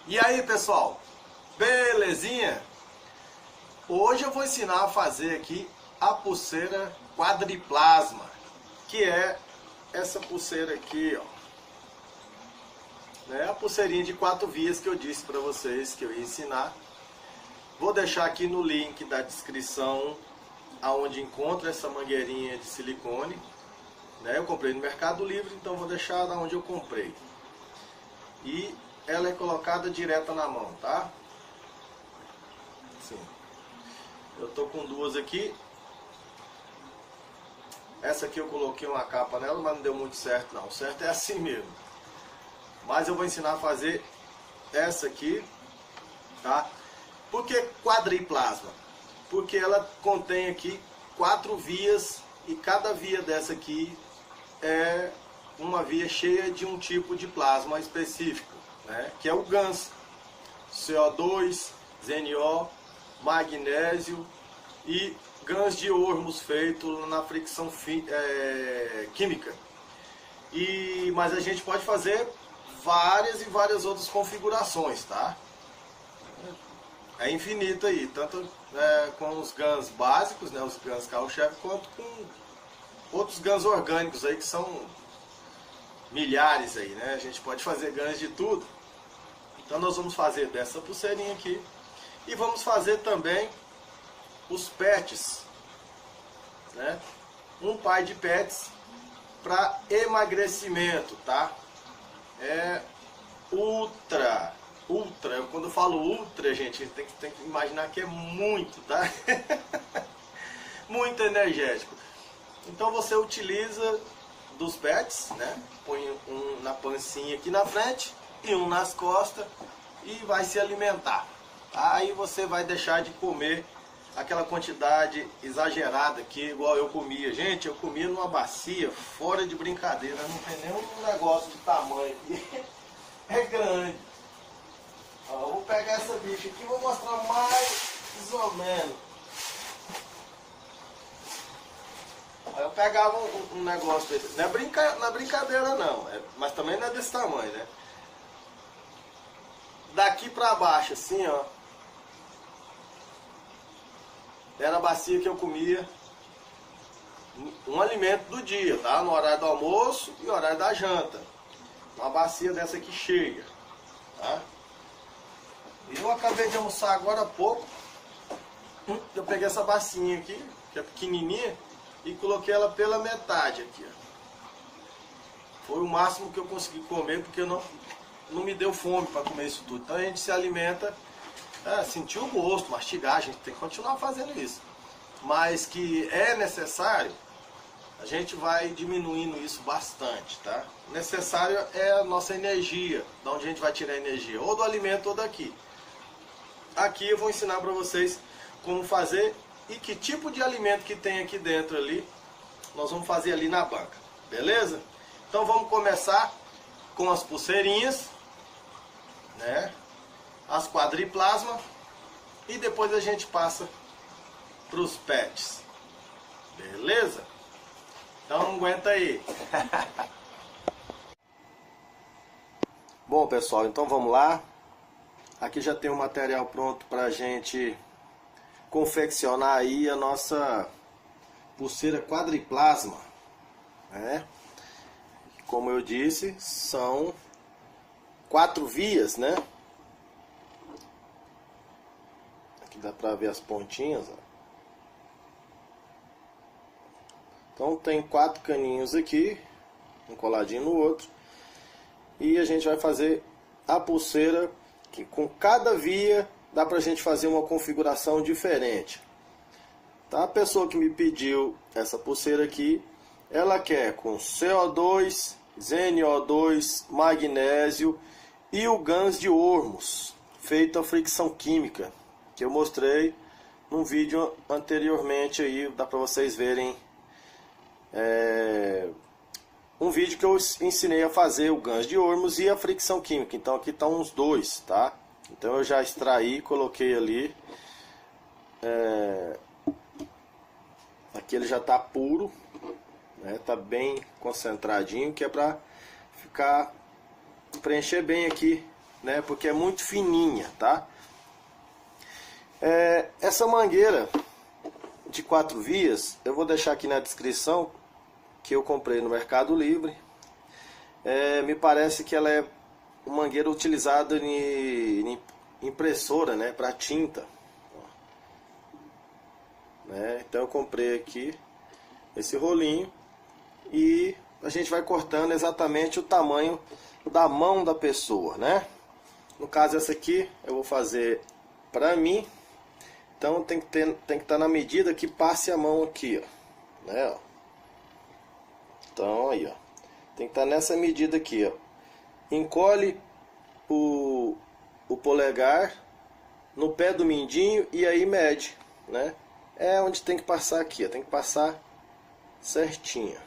E aí, pessoal, belezinha? Hoje eu vou ensinar a fazer aqui a pulseira quadriplasma, que é essa pulseira aqui, ó. A pulseirinha de 4 vias que eu disse para vocês que eu ia ensinar. Vou deixar aqui no link da descrição aonde encontra essa mangueirinha de silicone. Eu comprei no Mercado Livre, então vou deixar onde eu comprei. E ela é colocada direta na mão, tá? Assim. Eu tô com duas aqui. Essa aqui eu coloquei uma capa nela, mas não deu muito certo não. O certo é assim mesmo. Mas eu vou ensinar a fazer essa aqui, tá? Por que quadriplasma? Porque ela contém aqui 4 vias e cada via dessa aqui é uma via cheia de um tipo de plasma específico, que é o GANS, CO2, ZNO, magnésio e GANS de Ormus feito na fricção química. Mas a gente pode fazer várias e várias outras configurações, tá? É infinito aí, tanto com os GANs básicos, os GANs carro-chefe, quanto com outros GANs orgânicos aí que são milhares aí, A gente pode fazer GANs de tudo. Então nós vamos fazer dessa pulseirinha aqui e vamos fazer também os pets, Um par de pets para emagrecimento, tá? É ultra, quando eu falo ultra, gente, tem que imaginar que é muito, tá? Muito energético. Então você utiliza dos pets, Põe um na pancinha aqui na frente e um nas costas e vai se alimentar. Aí você vai deixar de comer aquela quantidade exagerada aqui, igual eu comia. Gente, eu comia numa bacia, fora de brincadeira, não tem nenhum negócio de tamanho aqui. É grande. Ó, eu vou pegar essa bicha aqui e vou mostrar mais ou menos. Aí eu pegava um negócio desse. Não é brincadeira não, mas também não é desse tamanho, Daqui pra baixo, assim, ó. Era a bacia que eu comia um alimento do dia, tá? No horário do almoço e horário da janta. Uma bacia dessa aqui cheia, tá? Eu acabei de almoçar agora há pouco. Eu peguei essa bacinha aqui, que é pequenininha, e coloquei ela pela metade aqui, ó. Foi o máximo que eu consegui comer, porque não me deu fome para comer isso tudo. Então a gente se alimenta, sentir o gosto, mastigar, a gente tem que continuar fazendo isso. Mas que é necessário, a gente vai diminuindo isso bastante, tá? Necessário é a nossa energia, de onde a gente vai tirar a energia, ou do alimento ou daqui. Aqui eu vou ensinar para vocês como fazer e que tipo de alimento que tem aqui dentro ali, nós vamos fazer ali na banca, beleza? Então vamos começar com as pulseirinhas, as quadriplasma, e depois a gente passa para os pets, beleza? Então aguenta aí. Bom, pessoal, então vamos lá. Aqui já tem o material pronto para a gente confeccionar aí a nossa pulseira quadriplasma, Como eu disse, são 4 vias, Aqui dá para ver as pontinhas, ó. Então tem 4 caninhos aqui, um coladinho no outro, e a gente vai fazer a pulseira que com cada via dá pra gente fazer uma configuração diferente. Tá? A pessoa que me pediu essa pulseira aqui, ela quer com CO2, ZNO2, magnésio e o GANS de Ormus, feito a fricção química, que eu mostrei num vídeo anteriormente aí, dá pra vocês verem. Um vídeo que eu ensinei a fazer o GANS de Ormus e a fricção química. Então aqui estão os dois, tá? Então eu já extraí, coloquei ali. Aqui ele já está puro, tá bem concentradinho, que é para preencher bem aqui né? Porque é muito fininha, tá? Essa mangueira de 4 vias, eu vou deixar aqui na descrição, que eu comprei no Mercado Livre. Me parece que ela é uma mangueira utilizada em impressora, né, para tinta, né? Então eu comprei aqui esse rolinho e a gente vai cortando exatamente o tamanho da mão da pessoa, né? No caso essa aqui eu vou fazer para mim, então tem que estar na medida que passe a mão aqui, ó, né? Então aí, ó, tem que estar nessa medida aqui, ó. Encolhe o polegar no pé do mindinho e aí mede, né? É onde tem que passar aqui, ó, tem que passar certinho,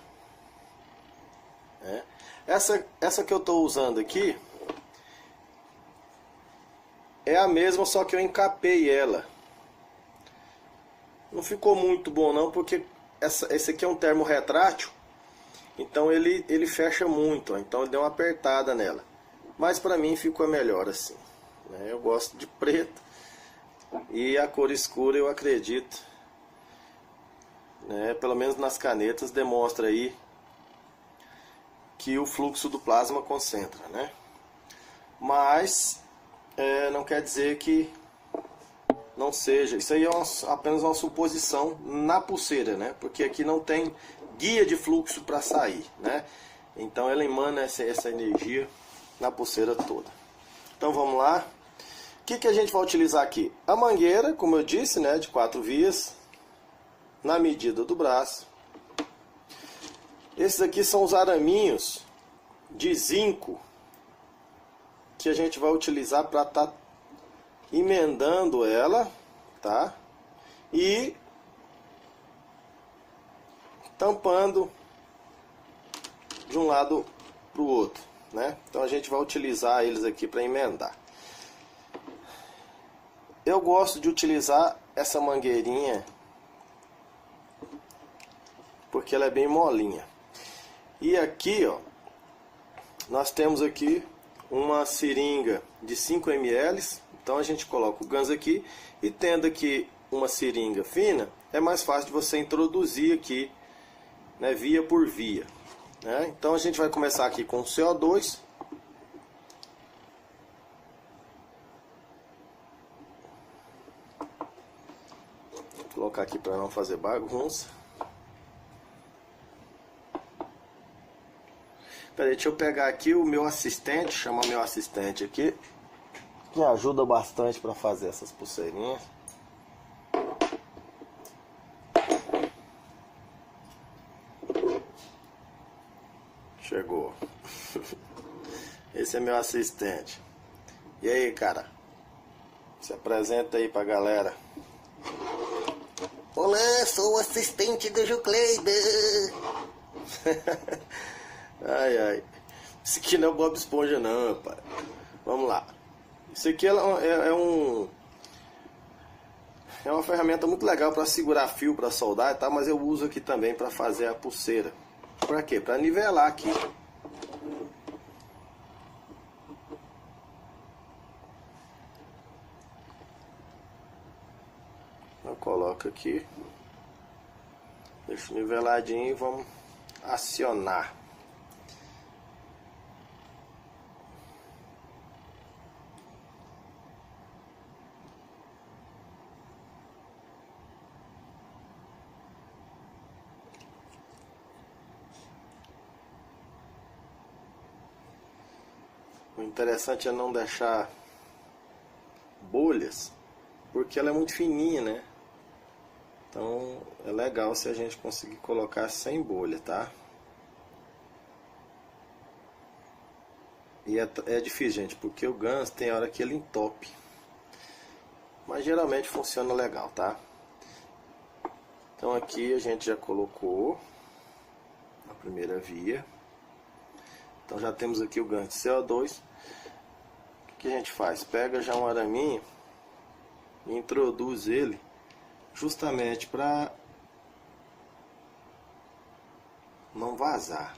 né? Essa que eu estou usando aqui é a mesma, só que eu encapei ela. Não ficou muito bom não, porque esse aqui é um termo retrátil, então ele fecha muito, ó, então eu dei uma apertada nela. Mas para mim ficou melhor assim, né? Eu gosto de preto e a cor escura eu acredito, né, pelo menos nas canetas demonstra aí que o fluxo do plasma concentra, né? Mas não quer dizer que não seja. Isso aí é apenas uma suposição na pulseira, né? Porque aqui não tem guia de fluxo para sair, né? Então ela emana essa energia na pulseira toda. Então vamos lá. O que a gente vai utilizar aqui? A mangueira, como eu disse, né, de 4 vias, na medida do braço. Esses aqui são os araminhos de zinco que a gente vai utilizar para estar emendando ela, tá? E tampando de um lado para o outro, né? Então a gente vai utilizar eles aqui para emendar. Eu gosto de utilizar essa mangueirinha porque ela é bem molinha. E aqui, ó, nós temos aqui uma seringa de 5 ml. Então a gente coloca o ganzo aqui e tendo aqui uma seringa fina, é mais fácil de você introduzir aqui, né, via por via, né? Então a gente vai começar aqui com o CO2. Vou colocar aqui para não fazer bagunça. Peraí, deixa eu pegar aqui o meu assistente, chamar meu assistente aqui, que ajuda bastante para fazer essas pulseirinhas. Chegou. Esse é meu assistente. E aí, cara? Se apresenta aí pra galera. Olá, sou o assistente do Jucleiber. Ai, ai. Isso aqui não é o Bob Esponja não, rapaz. Vamos lá. Isso aqui é uma ferramenta muito legal para segurar fio, para soldar, tá? Mas eu uso aqui também para fazer a pulseira. Para quê? Para nivelar aqui. Eu coloco aqui. Deixo niveladinho e vamos acionar. O interessante é não deixar bolhas, porque ela é muito fininha, né? Então é legal se a gente conseguir colocar sem bolha, tá? E é difícil, gente, porque o ganso tem hora que ele entope. Mas geralmente funciona legal, tá? Então aqui a gente já colocou a primeira via. Então já temos aqui o gancho de CO2. O que a gente faz? Pega já um araminho e introduz ele justamente para não vazar.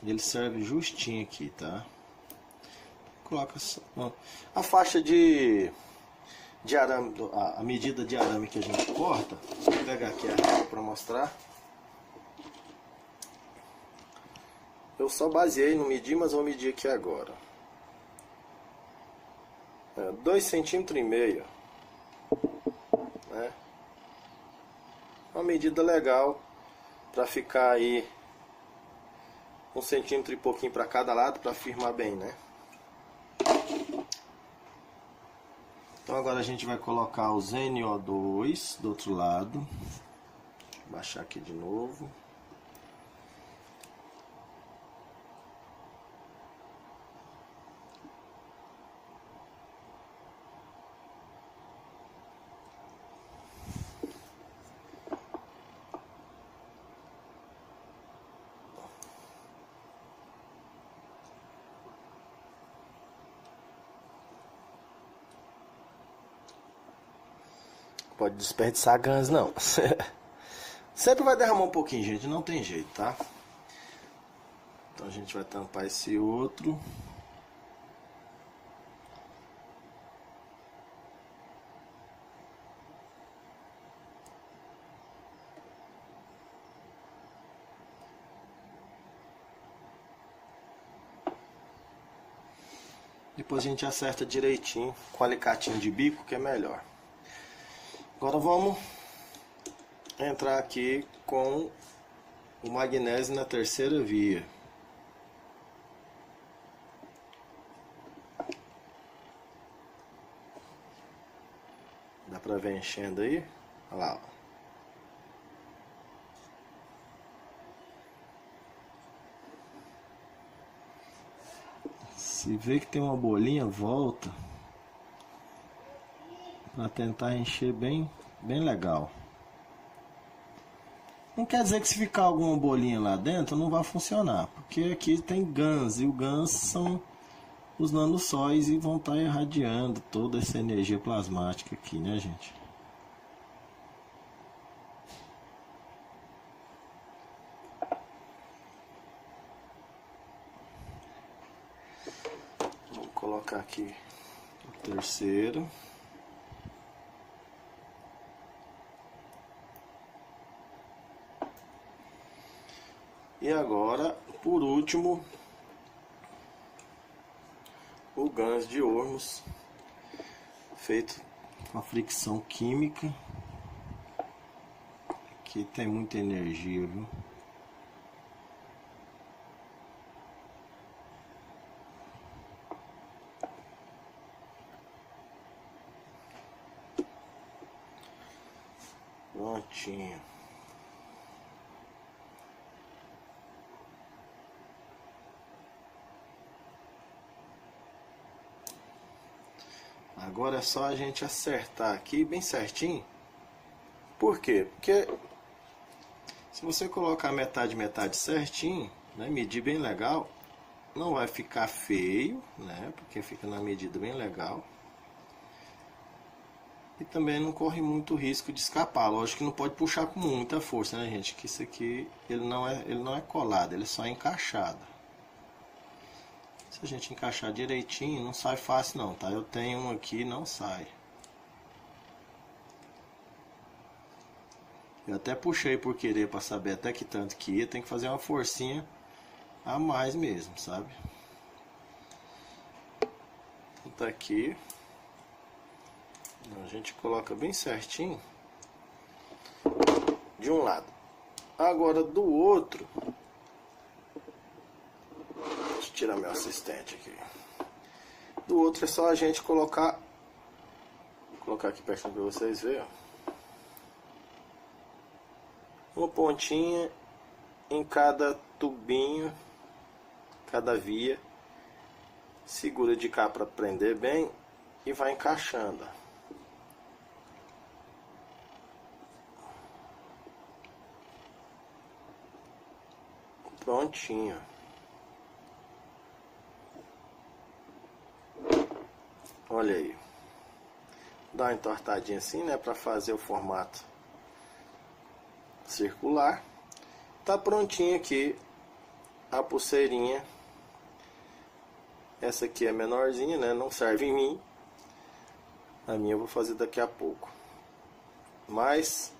Ele serve justinho aqui, tá? Coloca só, a faixa de arame, a medida de arame que a gente corta. Vou pegar aqui a régua para mostrar. Eu só baseei, não medi, mas vou medir aqui agora. 2,5 cm, né? Uma medida legal para ficar aí 1 centímetro e pouquinho para cada lado, para firmar bem, né? Então agora a gente vai colocar o NO2 do outro lado. Deixa eu baixar aqui de novo. Pode desperdiçar gans não. Sempre vai derramar um pouquinho, gente, não tem jeito, tá? Então a gente vai tampar esse outro. Depois a gente acerta direitinho com alicatinho de bico, que é melhor. Agora vamos entrar aqui com o magnésio na terceira via. Dá pra ver enchendo aí? Olha lá, ó. Se vê que tem uma bolinha, volta para tentar encher bem legal. Não quer dizer que se ficar alguma bolinha lá dentro não vai funcionar, porque aqui tem GANs e o GANs são os nanosóis e vão estar irradiando toda essa energia plasmática aqui, né, gente? Vou colocar aqui o terceiro. E agora, por último, o GANs de Ormus, feito com a fricção química, que tem muita energia, viu? Prontinho. Agora é só a gente acertar aqui bem certinho. Por quê? Porque se você colocar metade certinho, né, medir bem legal, não vai ficar feio, né? Porque fica na medida bem legal. E também não corre muito risco de escapar. Lógico que não pode puxar com muita força, né, gente? Que isso aqui ele não é colado, ele é só encaixado. Se a gente encaixar direitinho, não sai fácil não, tá? Eu tenho um aqui, não sai. Eu até puxei por querer para saber até que tanto que ia. Tem que fazer uma forcinha a mais mesmo, sabe? Tá aqui. A gente coloca bem certinho de um lado. Agora do outro, deixa eu tirar meu assistente aqui. Do outro é só a gente colocar, vou colocar aqui perto para vocês verem, ó. Uma pontinha em cada tubinho, cada via. Segura de cá para prender bem e vai encaixando. Prontinho. Olha aí. Dá uma entortadinha assim, né, para fazer o formato circular. Tá prontinho aqui a pulseirinha. Essa aqui é menorzinha, né? Não serve em mim. A minha eu vou fazer daqui a pouco. Mas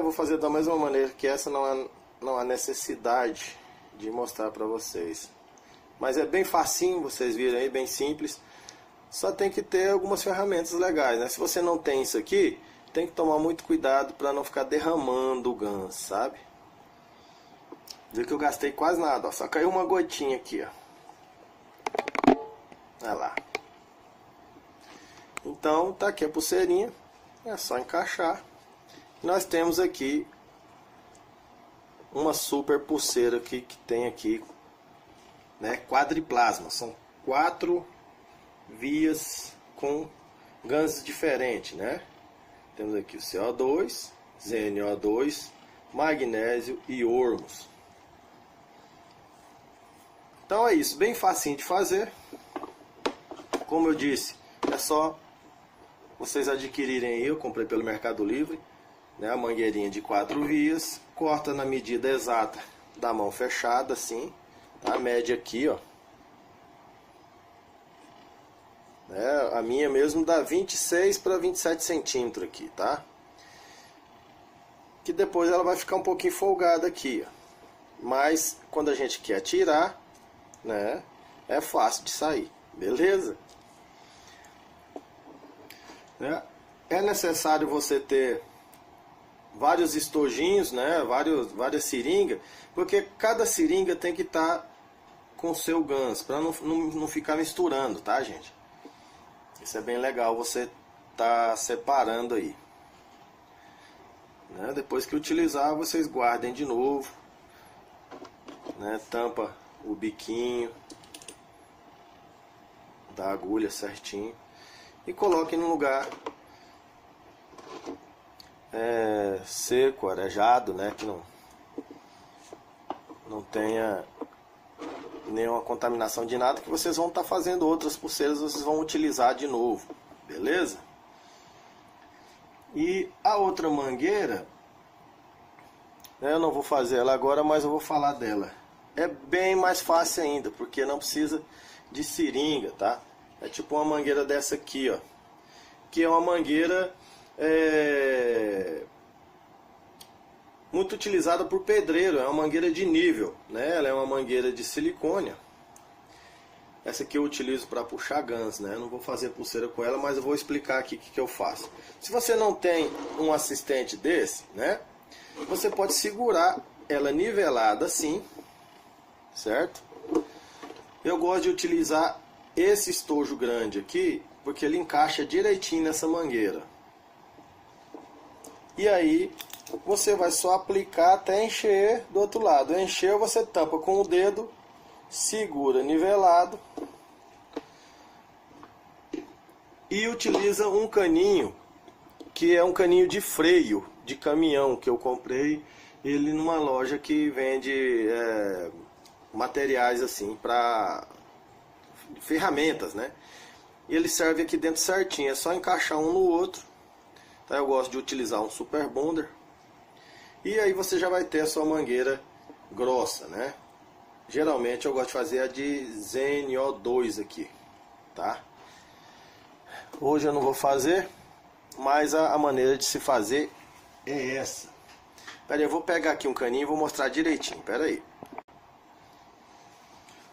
vou fazer da mesma maneira que essa, não há necessidade de mostrar para vocês. Mas é bem facinho, vocês viram aí, bem simples. Só tem que ter algumas ferramentas legais, né? Se você não tem isso aqui, tem que tomar muito cuidado para não ficar derramando o ganso, sabe? Viu que eu gastei quase nada, ó. Só caiu uma gotinha aqui, ó. Olha lá. Então, tá aqui a pulseirinha. É só encaixar. Nós temos aqui uma super pulseira aqui, que tem aqui, né, quadriplasma. São 4 vias com gansos diferentes, né? Temos aqui o CO2, ZnO2, magnésio e ormos. Então é isso, bem facinho de fazer. Como eu disse, é só vocês adquirirem aí. Eu comprei pelo Mercado Livre, né, a mangueirinha de 4 vias. Corta na medida exata da mão fechada, assim. A média aqui, ó. A minha mesmo dá 26 para 27 centímetros aqui, tá? Que depois ela vai ficar um pouquinho folgada aqui, ó. Mas quando a gente quer tirar, né, é fácil de sair, beleza? É necessário você ter vários estojinhos, né, várias seringas, porque cada seringa tem que estar com o seu ganso, para não ficar misturando, tá, gente? Isso é bem legal, você tá separando aí, né? Depois que utilizar, vocês guardem de novo, né? Tampa o biquinho da agulha certinho e coloquem no lugar seco, arejado, né? Que não tenha nenhuma contaminação de nada, que vocês vão estar fazendo outras pulseiras, vocês vão utilizar de novo, beleza? E a outra mangueira, né, eu não vou fazer ela agora, mas eu vou falar dela. É bem mais fácil ainda, porque não precisa de seringa, tá? É tipo uma mangueira dessa aqui, ó, que é uma mangueira muito utilizada por pedreiro. É uma mangueira de nível, né? Ela é uma mangueira de silicone. Essa aqui eu utilizo para puxar ganso, né? Eu não vou fazer pulseira com ela, mas eu vou explicar aqui o que eu faço. Se você não tem um assistente desse, né, você pode segurar ela nivelada assim, certo? Eu gosto de utilizar esse estojo grande aqui, porque ele encaixa direitinho nessa mangueira. E aí você vai só aplicar até encher do outro lado. Encheu, você tampa com o dedo, segura nivelado e utiliza um caninho, que é um caninho de freio de caminhão, que eu comprei ele numa loja que vende materiais assim para ferramentas, né? E ele serve aqui dentro certinho, é só encaixar um no outro. Tá? Eu gosto de utilizar um super bonder. E aí você já vai ter a sua mangueira grossa, né? Geralmente eu gosto de fazer a de ZnO2 aqui, tá? Hoje eu não vou fazer, mas a maneira de se fazer é essa. Pera aí, eu vou pegar aqui um caninho e vou mostrar direitinho, pera aí.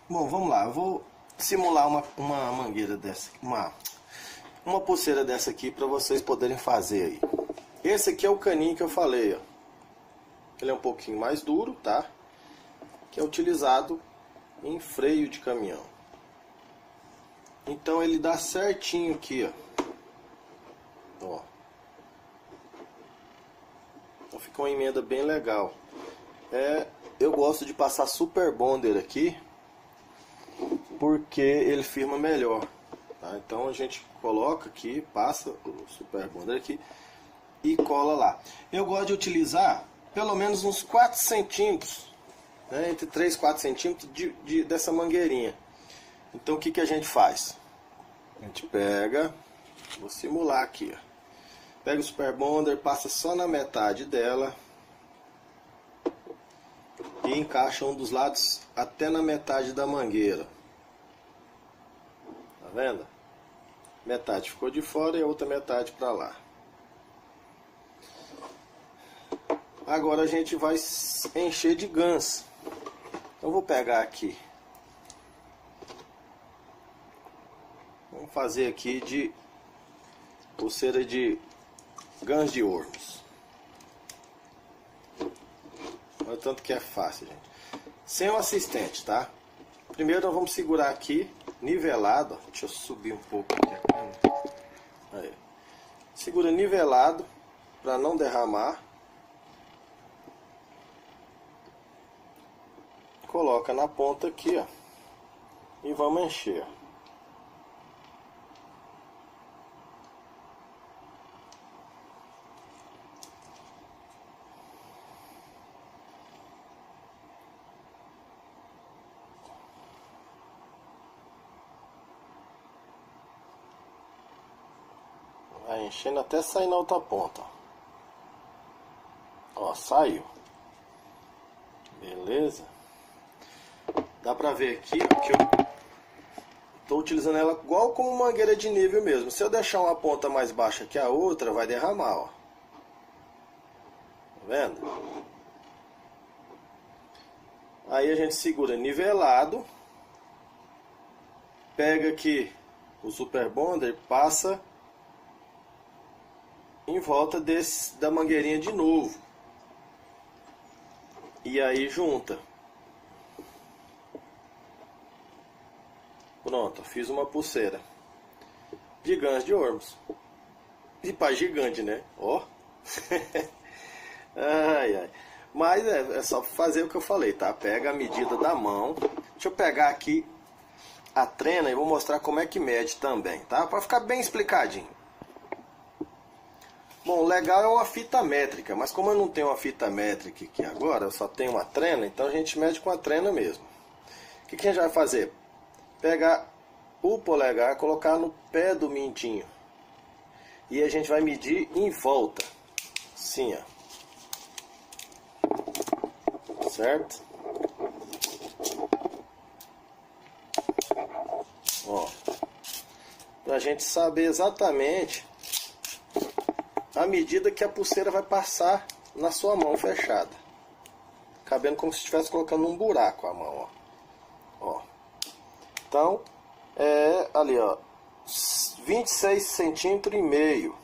Bom, vamos lá, eu vou simular uma mangueira dessa, uma pulseira dessa aqui para vocês poderem fazer aí. Esse aqui é o caninho que eu falei, ó. Ele é um pouquinho mais duro, tá? Que é utilizado em freio de caminhão. Então ele dá certinho aqui, ó. Então fica uma emenda bem legal. Eu gosto de passar super bonder aqui, porque ele firma melhor, tá? Então a gente coloca aqui, passa o super bonder aqui e cola lá. Eu gosto de utilizar pelo menos uns 4 centímetros, né? Entre 3 e 4 centímetros dessa mangueirinha. Então o que a gente faz? A gente pega, vou simular aqui, ó. Pega o super bonder, passa só na metade dela. e encaixa um dos lados até na metade da mangueira. Tá vendo? Metade ficou de fora e a outra metade para lá. Agora a gente vai encher de gans. Então vou pegar aqui. Vamos fazer aqui de pulseira de gans de Ormus. Olha o tanto que é fácil, gente. Sem o assistente, tá? Primeiro nós vamos segurar aqui, nivelado. Deixa eu subir um pouco aqui. Aí. Segura nivelado para não derramar. Coloca na ponta aqui, ó. E vamos encher. Vai enchendo até sair na outra ponta. Ó, saiu. Beleza? Dá pra ver aqui que eu tô utilizando ela igual como mangueira de nível mesmo. Se eu deixar uma ponta mais baixa que a outra, vai derramar, ó. Tá vendo? Aí a gente segura nivelado. Pega aqui o Super Bonder, passa em volta da mangueirinha de novo. E aí junta. Pronto, fiz uma pulseira de gans de Ormus. E pá, gigante, né? Ó. Ai, ai. Mas é só fazer o que eu falei, tá? Pega a medida da mão. Deixa eu pegar aqui a trena e vou mostrar como é que mede também, tá? Para ficar bem explicadinho. Bom, o legal é uma fita métrica, mas como eu não tenho uma fita métrica aqui agora, eu só tenho uma trena, então a gente mede com a trena mesmo. O que a gente vai fazer? Pegar o polegar, colocar no pé do mintinho. E a gente vai medir em volta. Assim, ó. Certo? Ó. Pra gente saber exatamente a medida que a pulseira vai passar na sua mão fechada. Cabendo como se estivesse colocando um buraco a mão, ó. Ó. Então, ali, ó, 26 centímetros e meio.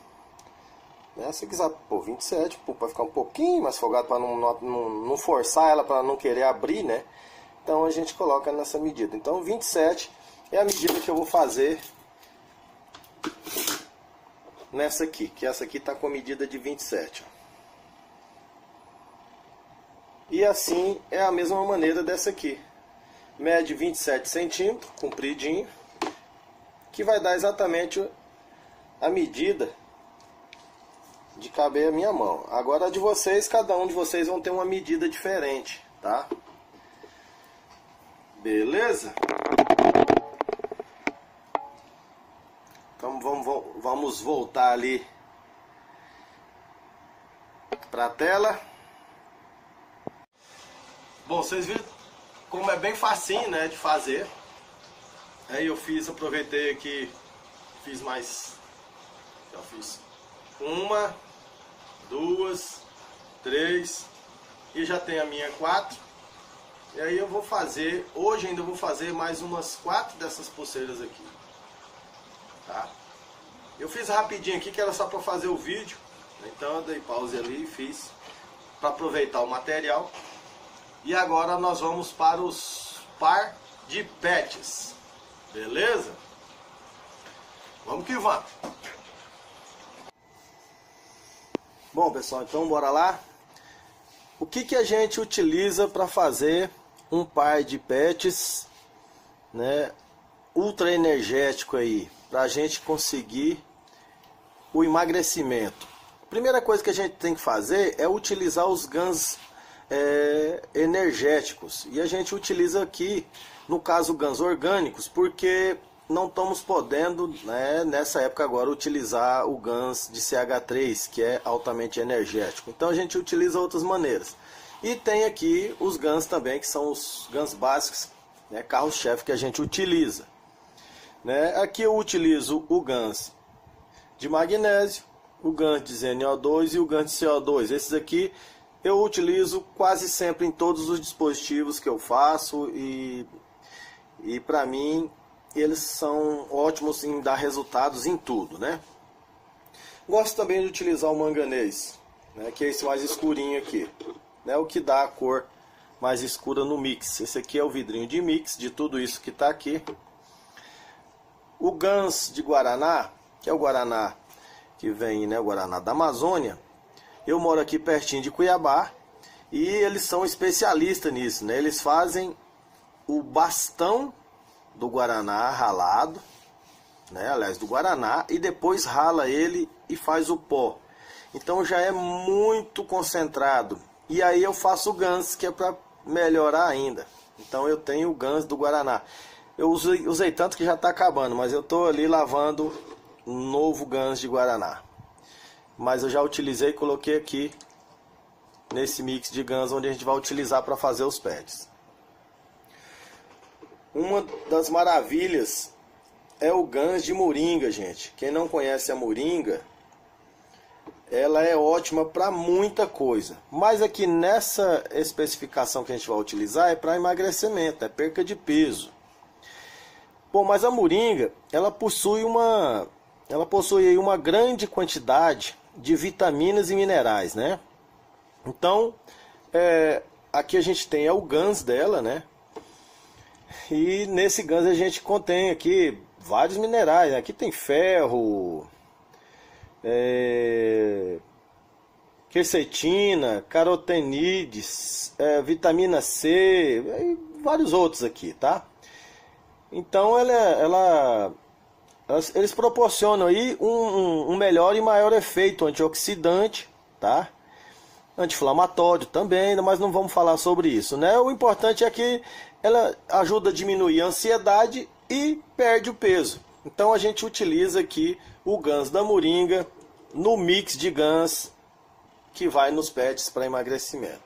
Né? Se quiser pôr 27, para ficar um pouquinho mais folgado, para não forçar ela, para não querer abrir, né? Então a gente coloca nessa medida. Então 27 é a medida que eu vou fazer nessa aqui, que essa aqui está com a medida de 27. Ó. E assim é a mesma maneira dessa aqui. Mede 27 centímetros, compridinho, que vai dar exatamente a medida de caber a minha mão. Agora a de vocês, cada um de vocês vão ter uma medida diferente, tá? Beleza? Então vamos voltar ali para a tela. Bom, vocês viram como é bem facinho, né, de fazer. Aí eu aproveitei aqui, fiz mais, já fiz 1, 2, 3 e já tem a minha 4. E aí eu vou fazer, hoje ainda vou fazer mais umas 4 dessas pulseiras aqui, tá? Eu fiz rapidinho aqui que era só para fazer o vídeo, então eu dei pause ali e fiz para aproveitar o material. E agora nós vamos para os par de patches, beleza? Vamos que vamos! Bom pessoal, então bora lá. O que a gente utiliza para fazer um par de patches, né, ultra energético aí, para a gente conseguir o emagrecimento? Primeira coisa que a gente tem que fazer é utilizar os gans energéticos, e a gente utiliza aqui no caso gans orgânicos, porque não estamos podendo, né, nessa época agora utilizar o gans de CH3, que é altamente energético. Então a gente utiliza outras maneiras. E tem aqui os GANs também, que são os GANs básicos, né, carro-chefe que a gente utiliza. Né? Aqui eu utilizo o GANs de magnésio, o GANs de ZnO2 e o GANs de CO2. Esses aqui eu utilizo quase sempre em todos os dispositivos que eu faço e para mim eles são ótimos em dar resultados em tudo, né? Gosto também de utilizar o manganês, né, que é esse mais escurinho aqui, né, o que dá a cor mais escura no mix. Esse aqui é o vidrinho de mix de tudo isso que está aqui. O GANs de Guaraná, que é o Guaraná que vem, né, o Guaraná da Amazônia. Eu moro aqui pertinho de Cuiabá e eles são especialistas nisso, né? Eles fazem o bastão do Guaraná ralado, né? Aliás, do Guaraná, e depois rala ele e faz o pó. Então já é muito concentrado. E aí eu faço o GANs, que é para melhorar ainda. Então eu tenho o GANs do Guaraná. Eu usei tanto que já está acabando, mas eu estou ali lavando um novo GANs de Guaraná. Mas eu já utilizei e coloquei aqui nesse mix de GANs onde a gente vai utilizar para fazer os pads. Uma das maravilhas é o GANs de moringa, gente. Quem não conhece a moringa, ela é ótima para muita coisa. Mas aqui nessa especificação que a gente vai utilizar é para emagrecimento, é perca de peso. Bom, mas a moringa, ela possui uma grande quantidade de vitaminas e minerais, né? Então, aqui a gente tem o GANs dela, né? E nesse GANs a gente contém aqui vários minerais, né? Aqui tem ferro, quercetina, carotenides, vitamina C e vários outros aqui, tá? Então eles proporcionam aí um melhor e maior efeito antioxidante, tá? Anti-inflamatório também, mas não vamos falar sobre isso, né? O importante é que ela ajuda a diminuir a ansiedade e perde o peso. Então a gente utiliza aqui o GANs da moringa no mix de GANs que vai nos pads para emagrecimento.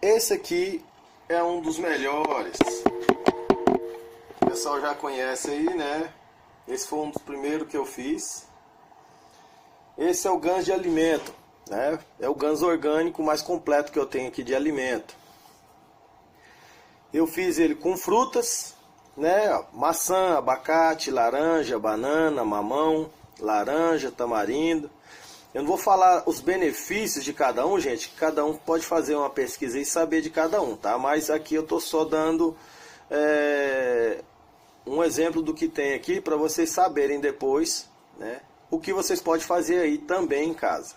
Esse aqui é um dos melhores. O pessoal já conhece aí, né? Esse foi um dos primeiros que eu fiz. Esse é o GANs de alimento, né? É o GANs orgânico mais completo que eu tenho aqui de alimento. Eu fiz ele com frutas, né? Maçã, abacate, laranja, banana, mamão, laranja, tamarindo. Eu não vou falar os benefícios de cada um, gente, que cada um pode fazer uma pesquisa e saber de cada um, tá? Mas aqui eu tô só dando um exemplo do que tem aqui para vocês saberem depois, né? O que vocês podem fazer aí também em casa.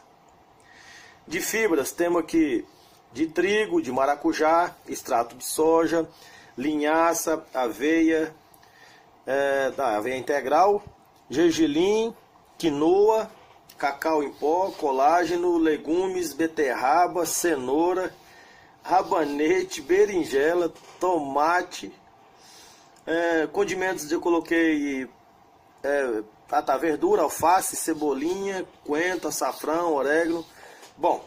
De fibras temos aqui de trigo, de maracujá, extrato de soja, linhaça, aveia, aveia integral, gergelim, quinoa, cacau em pó, colágeno, legumes, beterraba, cenoura, rabanete, berinjela, tomate, condimentos eu coloquei verdura, alface, cebolinha, coentro, açafrão, orégano. Bom,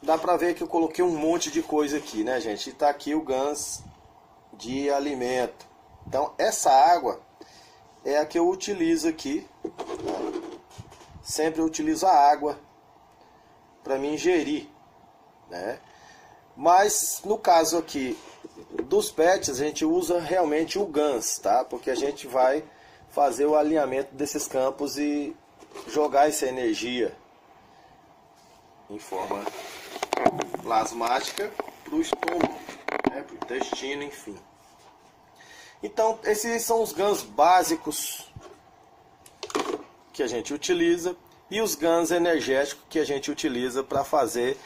dá pra ver que eu coloquei um monte de coisa aqui, né, gente? E tá aqui o GANs de alimento. Então essa água é a que eu utilizo aqui. Sempre eu utilizo a água para me ingerir, né? Mas no caso aqui dos pads a gente usa realmente o GANs, tá? Porque a gente vai fazer o alinhamento desses campos e jogar essa energia em forma plasmática para o estômago, né? Para o intestino, enfim. Então esses são os GANs básicos que a gente utiliza e os GANs energéticos que a gente utiliza para fazer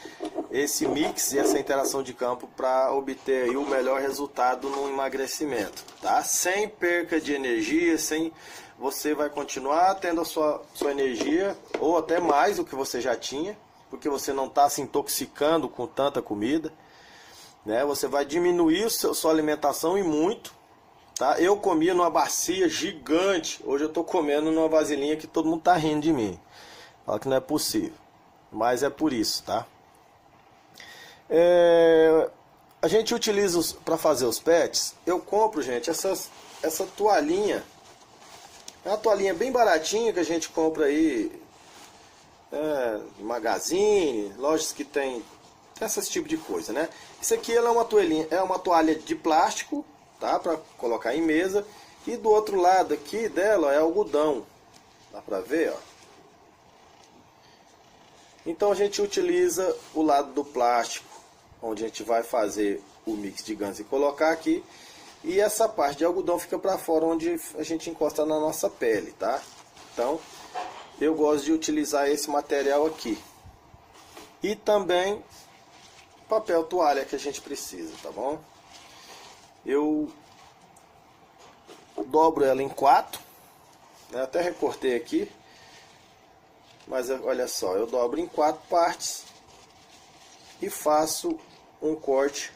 esse mix e essa interação de campo para obter aí o melhor resultado no emagrecimento, tá? Sem perca de energia, você vai continuar tendo a sua energia ou até mais do que você já tinha, porque você não está se intoxicando com tanta comida, né? Você vai diminuir sua alimentação e muito. Tá? Eu comia numa bacia gigante, hoje eu estou comendo numa vasilhinha que todo mundo está rindo de mim. Fala que não é possível. Mas é por isso, tá? A gente utiliza para fazer os pets. Eu compro, gente, essa toalhinha. É uma toalhinha bem baratinha que a gente compra aí Magazine, lojas que tem esse tipo de coisa, né? Isso aqui ela é uma toalha de plástico, tá? Para colocar em mesa. E do outro lado aqui dela ó, é algodão. Dá pra ver, ó. Então a gente utiliza o lado do plástico, onde a gente vai fazer o mix de ganso e colocar aqui. E essa parte de algodão fica para fora, onde a gente encosta na nossa pele, tá? Então, eu gosto de utilizar esse material aqui. E também papel toalha que a gente precisa, tá bom? Eu dobro ela em 4, né? Até recortei aqui. Mas olha só, eu dobro em 4 partes e faço um corte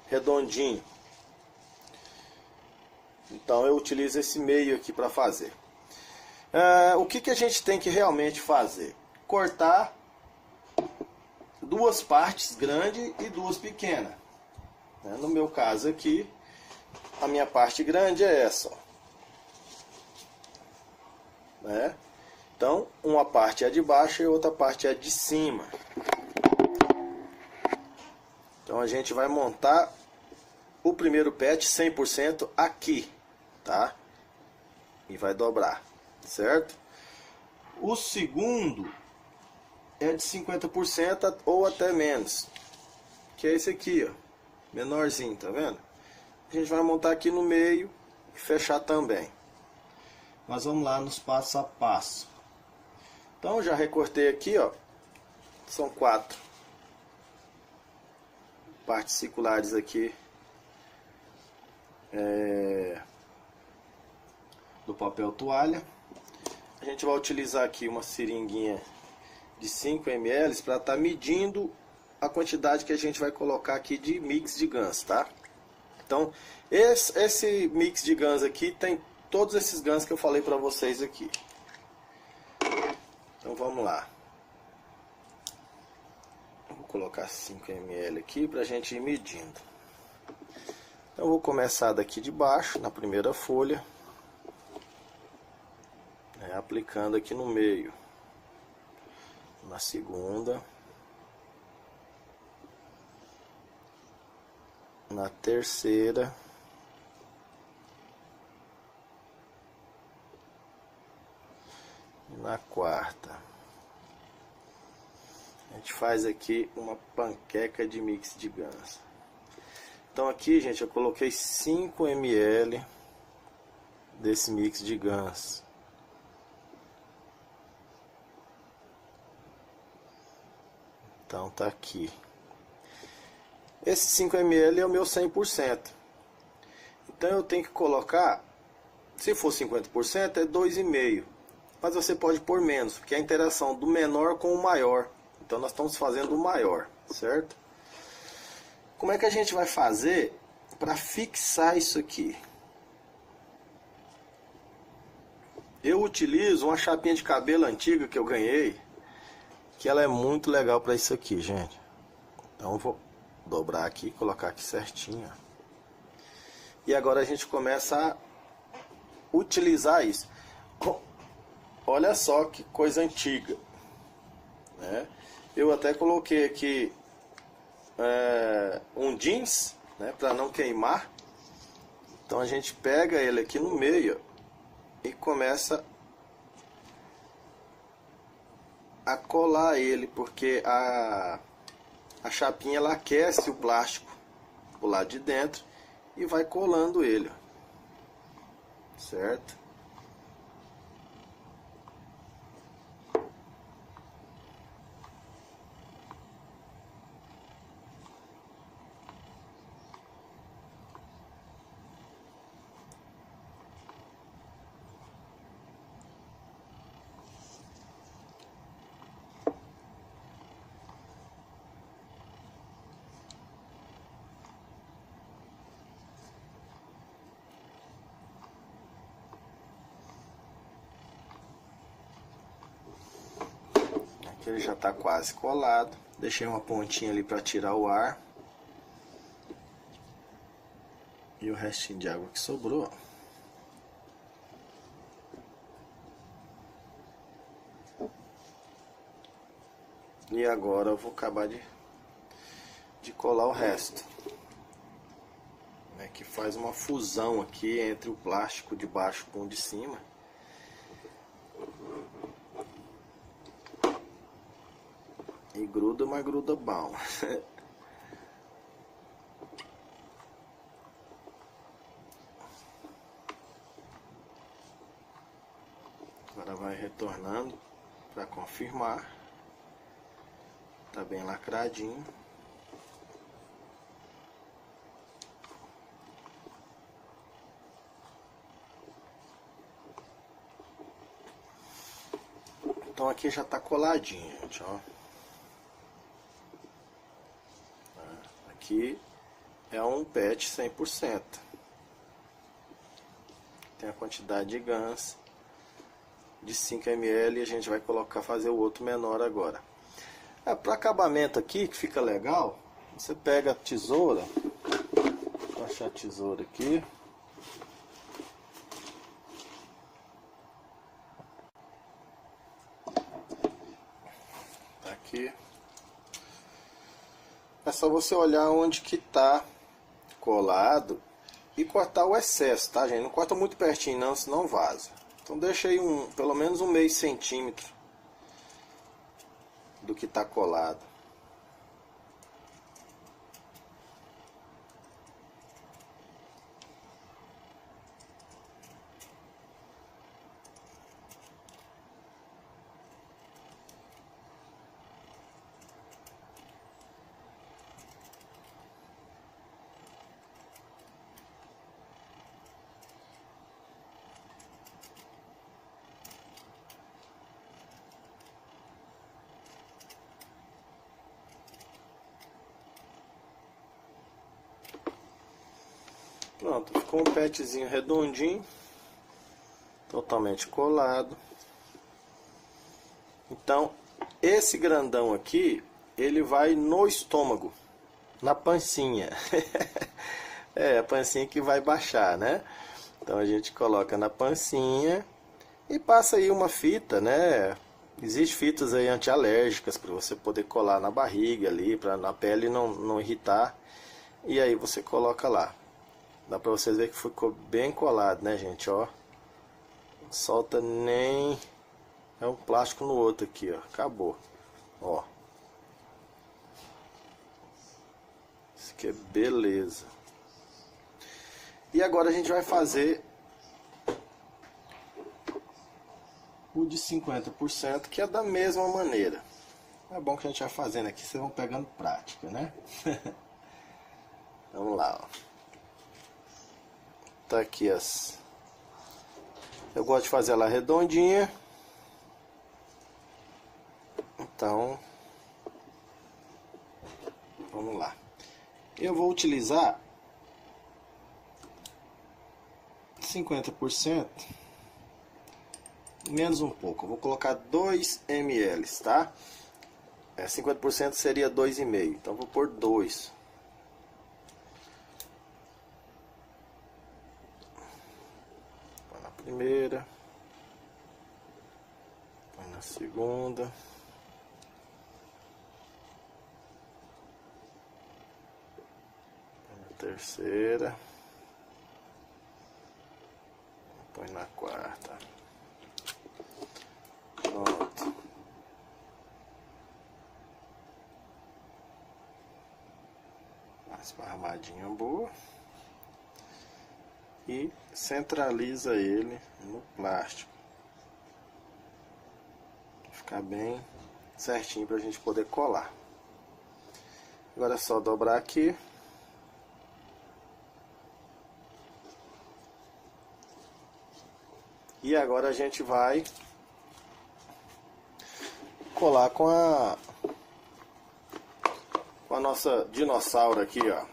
redondinho. Então eu utilizo esse meio aqui para fazer. O que a gente tem que realmente fazer? Cortar 2 partes grandes e 2 pequenas. No meu caso aqui, a minha parte grande é essa. Ó. Né? Então, uma parte é de baixo e outra parte é de cima. Então a gente vai montar o primeiro pet 100% aqui, tá? E vai dobrar, certo? O segundo é de 50% ou até menos, que é esse aqui, ó, menorzinho, tá vendo? A gente vai montar aqui no meio e fechar também. Mas vamos lá nos passo a passo. Então já recortei aqui, ó, são 4 partes circulares aqui do papel toalha. A gente vai utilizar aqui uma seringuinha de 5 ml para estar medindo a quantidade que a gente vai colocar aqui de mix de ganso, tá? Então esse mix de ganso aqui tem todos esses gansos que eu falei para vocês aqui. Então vamos lá. Vou colocar 5 ml aqui para a gente ir medindo. Então eu vou começar daqui de baixo, na primeira folha, aplicando aqui no meio, na segunda, na terceira, e na quarta. A gente faz aqui uma panqueca de mix de ganso. Então aqui, gente, eu coloquei 5 ml desse mix de ganso. Então tá aqui. Esse 5 ml é o meu 100%. Então eu tenho que colocar, se for 50%, é 2,5. Mas você pode pôr menos, porque é a interação do menor com o maior. Então nós estamos fazendo o maior, certo? Como é que a gente vai fazer para fixar isso aqui? Eu utilizo uma chapinha de cabelo antiga que eu ganhei, que ela é muito legal para isso aqui, gente. Então eu vou dobrar aqui, colocar aqui certinho. E agora a gente começa a utilizar isso. Olha só que coisa antiga, né? Eu até coloquei aqui um jeans, né, para não queimar. Então a gente pega ele aqui no meio e começa a colar ele, porque a chapinha ela aquece o plástico do lado de dentro e vai colando ele, certo? Ele já está quase colado. Deixei uma pontinha ali para tirar o ar. E o restinho de água que sobrou. E agora eu vou acabar de colar o resto. Que faz uma fusão aqui entre o plástico de baixo com o de cima. E gruda, mas gruda bom. Agora vai retornando para confirmar. Tá bem lacradinho. Então aqui já tá coladinho, gente, ó. Aqui é um PET 100%. Tem a quantidade de GANs de 5 ml e a gente vai fazer o outro menor agora. Para acabamento aqui, que fica legal, você pega a tesoura, vou achar a tesoura aqui. Aqui. É só você olhar onde que tá colado e cortar o excesso, tá, gente? Não corta muito pertinho não, senão vaza. Então deixa aí pelo menos um meio centímetro do que tá colado. Pronto, ficou um petzinho redondinho, totalmente colado. Então, esse grandão aqui, ele vai no estômago, na pancinha. É, a pancinha que vai baixar, né? Então a gente coloca na pancinha e passa aí uma fita, né? Existem fitas aí antialérgicas para você poder colar na barriga ali, para na pele não irritar. E aí você coloca lá. Dá pra vocês verem que ficou bem colado, né, gente, ó. Não solta nem... É um plástico no outro aqui, ó. Acabou. Ó. Isso aqui é beleza. E agora a gente vai fazer o de 50%, que é da mesma maneira. É bom que a gente vai fazendo aqui, vocês vão pegando prática, né? Vamos lá, ó. Tá aqui as... Eu gosto de fazer ela redondinha. Então, vamos lá. Eu vou utilizar 50%, menos um pouco. Eu vou colocar 2 ml, tá? 50% seria 2,5. Então vou pôr 2. Primeira, põe na segunda, põe na terceira, põe na quarta. Pronto. Uma esparramadinha boa. E centraliza ele no plástico. Ficar bem certinho para a gente poder colar. Agora é só dobrar aqui. E agora a gente vai colar com a nossa dinossauro aqui, ó.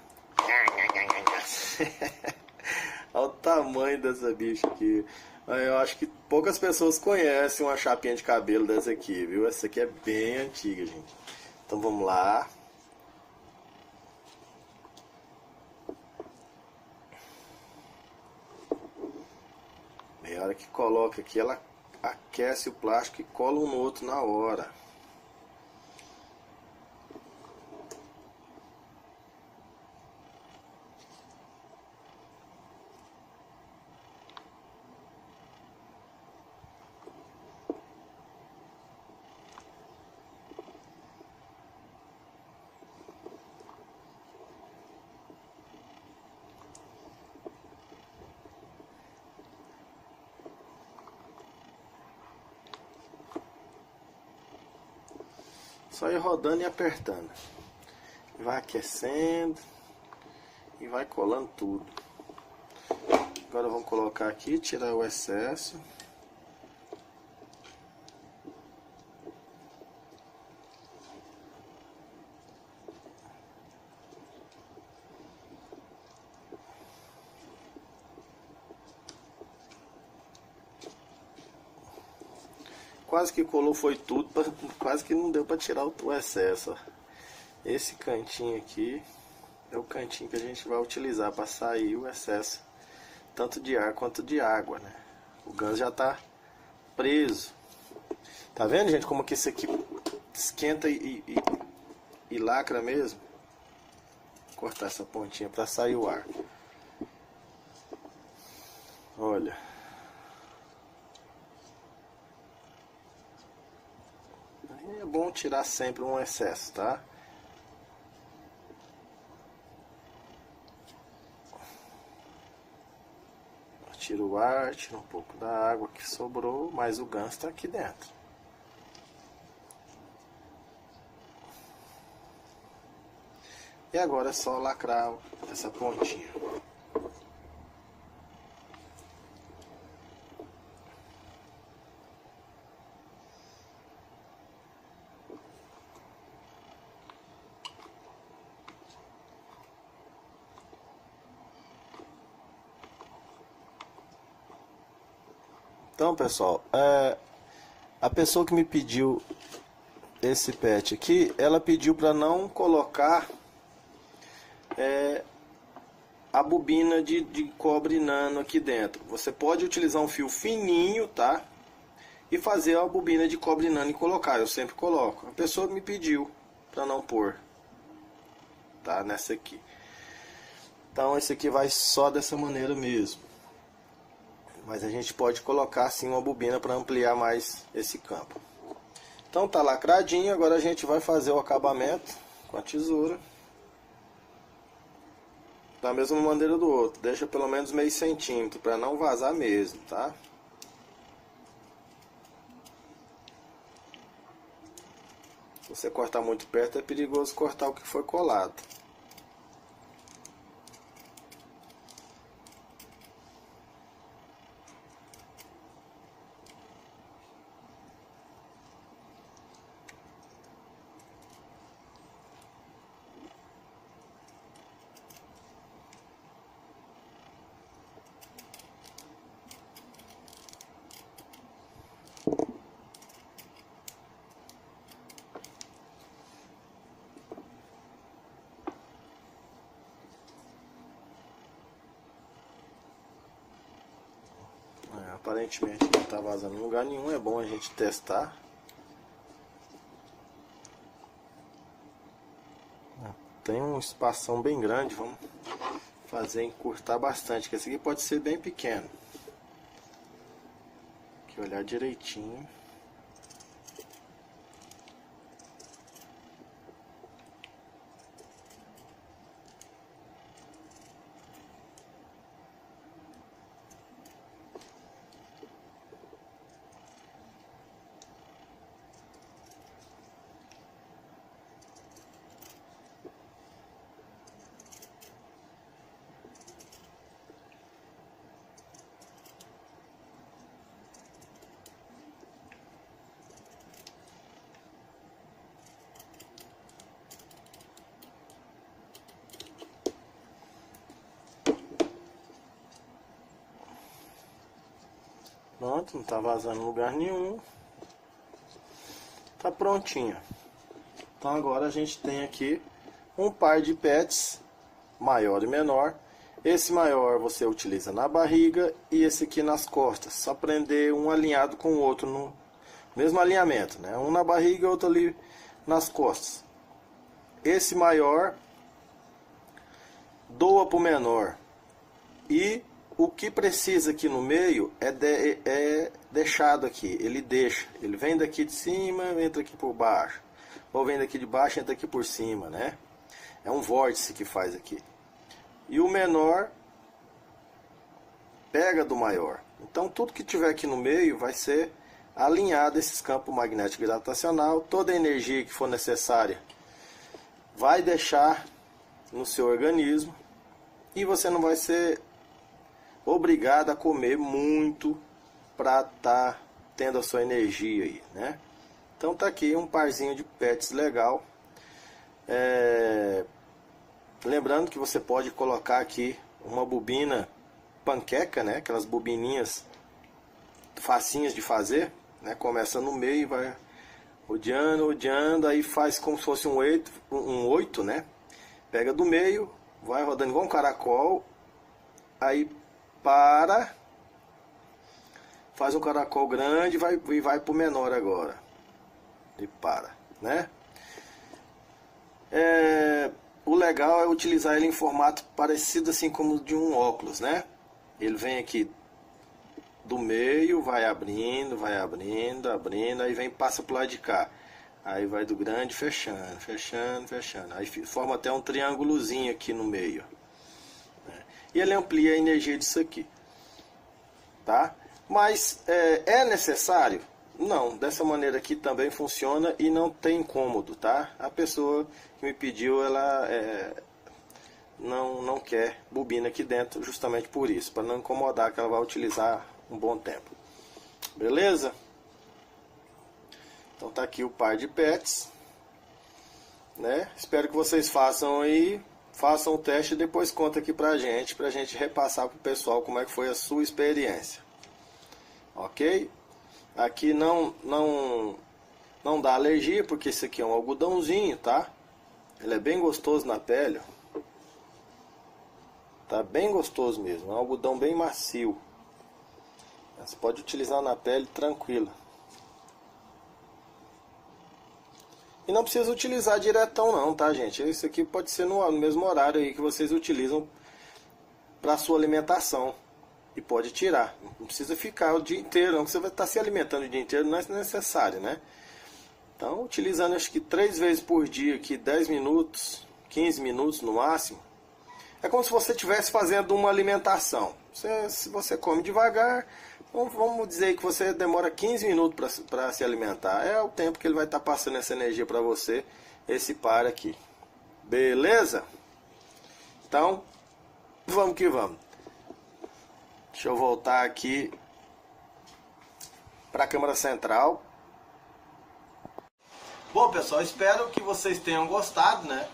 Olha o tamanho dessa bicha aqui. Eu acho que Poucas pessoas conhecem uma chapinha de cabelo dessa aqui, viu? Essa aqui é bem antiga, gente. Então vamos lá. Na hora que coloca aqui, ela aquece o plástico e cola um no outro na hora. Só ir rodando e apertando. Vai aquecendo e vai colando tudo. Agora vamos colocar aqui, tirar o excesso. Quase que colou, foi tudo, quase que não deu para tirar o excesso. Esse cantinho aqui é o cantinho que a gente vai utilizar para sair o excesso, tanto de ar quanto de água, né? O gancho já está preso. Tá vendo, gente, como que isso aqui esquenta e lacra mesmo? Vou cortar essa pontinha para sair o ar. Olha. É bom tirar sempre um excesso, tá? Tira o ar, tira um pouco da água que sobrou, mas o gancho está aqui dentro. E agora é só lacrar essa pontinha. Então, pessoal, a pessoa que me pediu esse pet aqui, ela pediu para não colocar a bobina de cobre nano aqui dentro. Você pode utilizar um fio fininho, tá? E fazer a bobina de cobre nano e colocar. Eu sempre coloco. A pessoa me pediu para não pôr, tá? Nessa aqui. Então esse aqui vai só dessa maneira mesmo. Mas a gente pode colocar sim uma bobina para ampliar mais esse campo. Então tá lacradinho, agora a gente vai fazer o acabamento com a tesoura. Da mesma maneira do outro, deixa pelo menos meio centímetro para não vazar mesmo, tá? Se você cortar muito perto é perigoso cortar o que foi colado. Aparentemente não está vazando em lugar nenhum, é bom a gente testar. Tem um espação bem grande, vamos fazer encurtar bastante, que esse aqui pode ser bem pequeno. Tem que olhar direitinho. Pronto, não tá vazando em lugar nenhum. Tá prontinho. Então agora a gente tem aqui um par de pets, maior e menor. Esse maior você utiliza na barriga e esse aqui nas costas. Só prender um alinhado com o outro no mesmo alinhamento, né? Um na barriga e outro ali nas costas. Esse maior doa para o menor. E o que precisa aqui no meio é deixado aqui. Ele deixa. Ele vem daqui de cima, entra aqui por baixo. Ou vem daqui de baixo, entra aqui por cima, né? É um vórtice que faz aqui. E o menor pega do maior. Então tudo que tiver aqui no meio vai ser alinhado esses campos magnético gravitacional. Toda a energia que for necessária vai deixar no seu organismo. E você não vai ser obrigado a comer muito para estar tendo a sua energia aí, né? Então tá aqui um parzinho de pets legal. Lembrando que você pode colocar aqui uma bobina panqueca, né? Aquelas bobininhas facinhas de fazer, né? Começa no meio e vai rodeando, aí faz como se fosse um oito, né? Pega do meio, vai rodando igual um caracol, aí faz um caracol grande e vai pro menor agora. E para, né? O legal é utilizar ele em formato parecido assim como de um óculos, né? Ele vem aqui do meio, vai abrindo, aí passa pro lado de cá. Aí vai do grande fechando. Aí forma até um triângulozinho aqui no meio. Né? E ele amplia a energia disso aqui. Tá? Mas é necessário? Não, dessa maneira aqui também funciona e não tem incômodo, tá? A pessoa que me pediu, ela não quer bobina aqui dentro justamente por isso, para não incomodar, que ela vai utilizar um bom tempo. Beleza? Então tá aqui o par de pets, né? Espero que vocês façam aí, façam o teste e depois conta aqui pra gente repassar pro pessoal como é que foi a sua experiência. Ok? Aqui não dá alergia, porque esse aqui é um algodãozinho, tá? Ele é bem gostoso na pele. Tá bem gostoso mesmo, é um algodão bem macio. Você pode utilizar na pele tranquila. E não precisa utilizar diretão não, tá, gente? Isso aqui pode ser no mesmo horário aí que vocês utilizam para sua alimentação. E pode tirar. Não precisa ficar o dia inteiro, não. Você vai estar se alimentando o dia inteiro, não é necessário, né? Então, utilizando acho que 3 vezes por dia, aqui 10 minutos, 15 minutos no máximo. É como se você estivesse fazendo uma alimentação. Se você come devagar, vamos dizer que você demora 15 minutos para se alimentar. É o tempo que ele vai estar passando essa energia para você, esse par aqui. Beleza? Então, vamos que vamos. Deixa eu voltar aqui para a câmera central. Bom, pessoal, espero que vocês tenham gostado, né?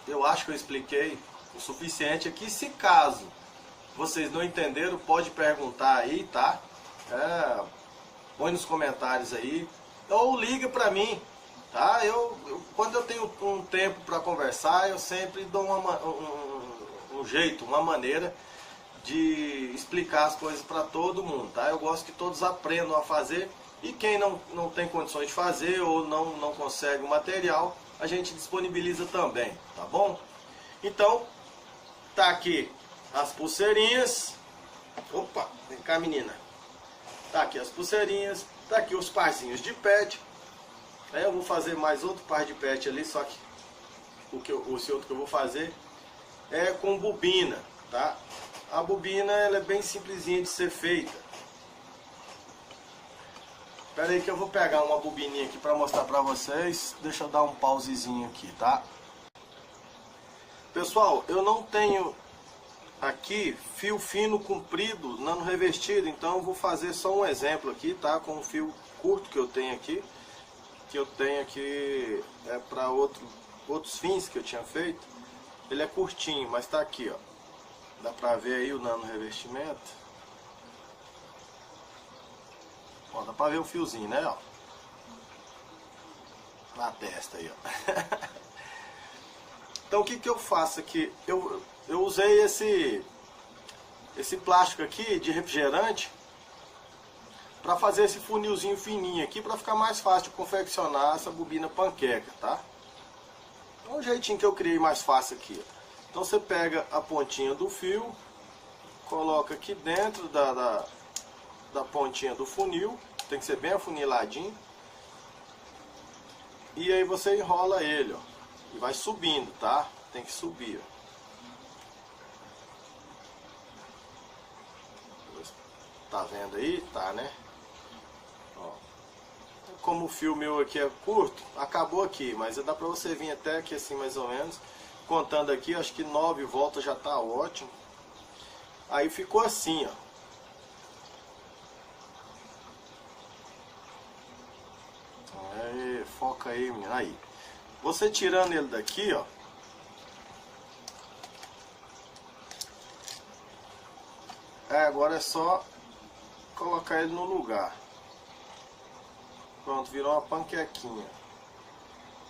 Eu acho que eu expliquei o suficiente aqui. Se caso vocês não entenderam, pode perguntar aí, tá? Põe nos comentários aí. Ou liga pra mim, tá? Quando eu tenho um tempo para conversar, eu sempre dou um jeito, uma maneira de explicar as coisas para todo mundo, tá? Eu gosto que todos aprendam a fazer, e quem não tem condições de fazer ou não consegue o material, a gente disponibiliza também, tá bom? Então, tá aqui as pulseirinhas. Opa, vem cá, menina. Tá aqui as pulseirinhas, tá aqui os parzinhos de pet. Aí eu vou fazer mais outro par de pet ali, só que esse outro que eu vou fazer é com bobina, tá? A bobina, ela é bem simplesinha de ser feita. Espera aí que eu vou pegar uma bobininha aqui para mostrar para vocês. Deixa eu dar um pausezinho aqui, tá? Pessoal, eu não tenho aqui fio fino comprido nano revestido, então eu vou fazer só um exemplo aqui, tá? Com o fio curto que eu tenho aqui, para outros fins que eu tinha feito. Ele é curtinho, mas tá aqui, ó. Dá pra ver aí o nano revestimento. pra ver o fiozinho, né, ó. Na testa aí, ó. Então o que que eu faço aqui? Eu usei esse plástico aqui de refrigerante para fazer esse funilzinho fininho aqui, para ficar mais fácil de confeccionar essa bobina panqueca, tá? É um jeitinho que eu criei mais fácil aqui. Então você pega a pontinha do fio, coloca aqui dentro da pontinha do funil, tem que ser bem afuniladinho, e aí você enrola ele, ó, e vai subindo, tá? Tem que subir, ó. Tá vendo aí? Tá, né? Ó. Como o fio meu aqui é curto, acabou aqui, mas dá pra você vir até aqui assim mais ou menos. Contando aqui, acho que 9 voltas já tá ótimo. Aí ficou assim, ó. Aí, foca aí, menina. Aí. Você tirando ele daqui, ó. Agora é só colocar ele no lugar. Pronto, virou uma panquequinha.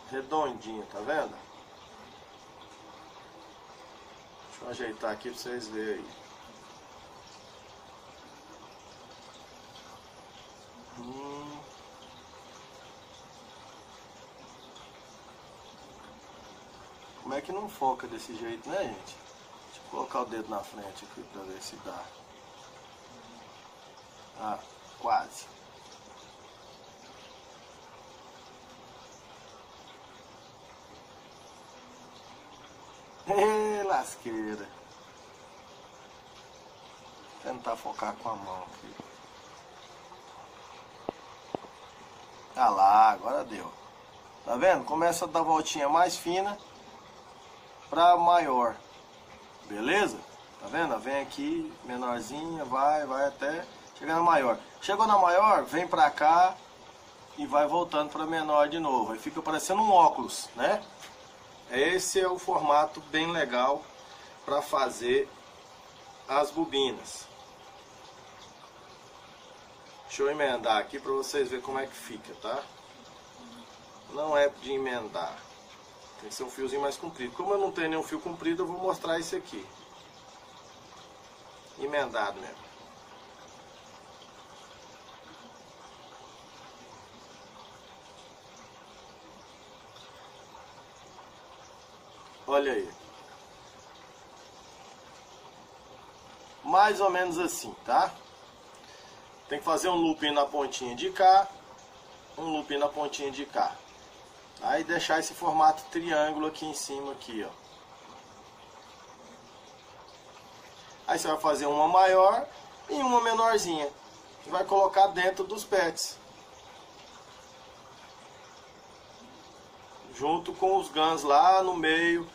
Redondinha, tá vendo? Deixa eu ajeitar aqui pra vocês verem aí. Como é que não foca desse jeito, né, gente? Deixa eu colocar o dedo na frente aqui pra ver se dá. Ah, quase. Lasqueira. Vou tentar focar com a mão aqui. Ah lá, agora deu. Tá vendo? Começa a dar voltinha mais fina pra maior. Beleza? Tá vendo? Vem aqui, menorzinha, vai até chegar na maior. Chegou na maior, vem pra cá e vai voltando pra menor de novo. Aí fica parecendo um óculos, né? Esse é o formato bem legal para fazer as bobinas. Deixa eu emendar aqui para vocês verem como é que fica, tá? Não é de emendar. Tem que ser um fiozinho mais comprido. Como eu não tenho nenhum fio comprido, eu vou mostrar esse aqui. Emendado mesmo. Olha aí. Mais ou menos assim, tá? Tem que fazer um looping na pontinha de cá, um looping na pontinha de cá. Aí deixar esse formato triângulo aqui em cima, aqui, ó. Aí você vai fazer uma maior e uma menorzinha. E vai colocar dentro dos pets. Junto com os guns lá no meio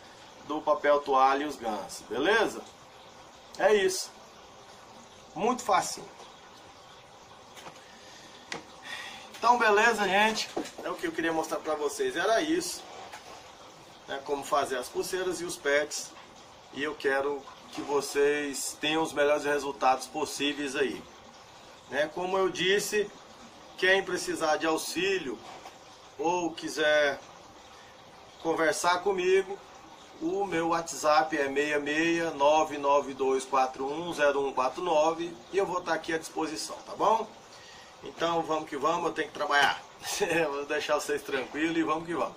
do papel toalha e os guns, beleza? É isso. Muito facinho. Então beleza, gente, é o que eu queria mostrar pra vocês, era isso, né, como fazer as pulseiras e os pets, e eu quero que vocês tenham os melhores resultados possíveis aí, né? Como eu disse, quem precisar de auxílio ou quiser conversar comigo, o meu WhatsApp é 66992410149 e eu vou estar aqui à disposição, tá bom? Então vamos que vamos, eu tenho que trabalhar. Vou deixar vocês tranquilos e vamos que vamos.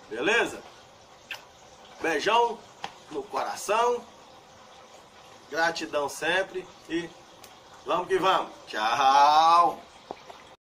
Beleza? Beijão no coração. Gratidão sempre e vamos que vamos. Tchau!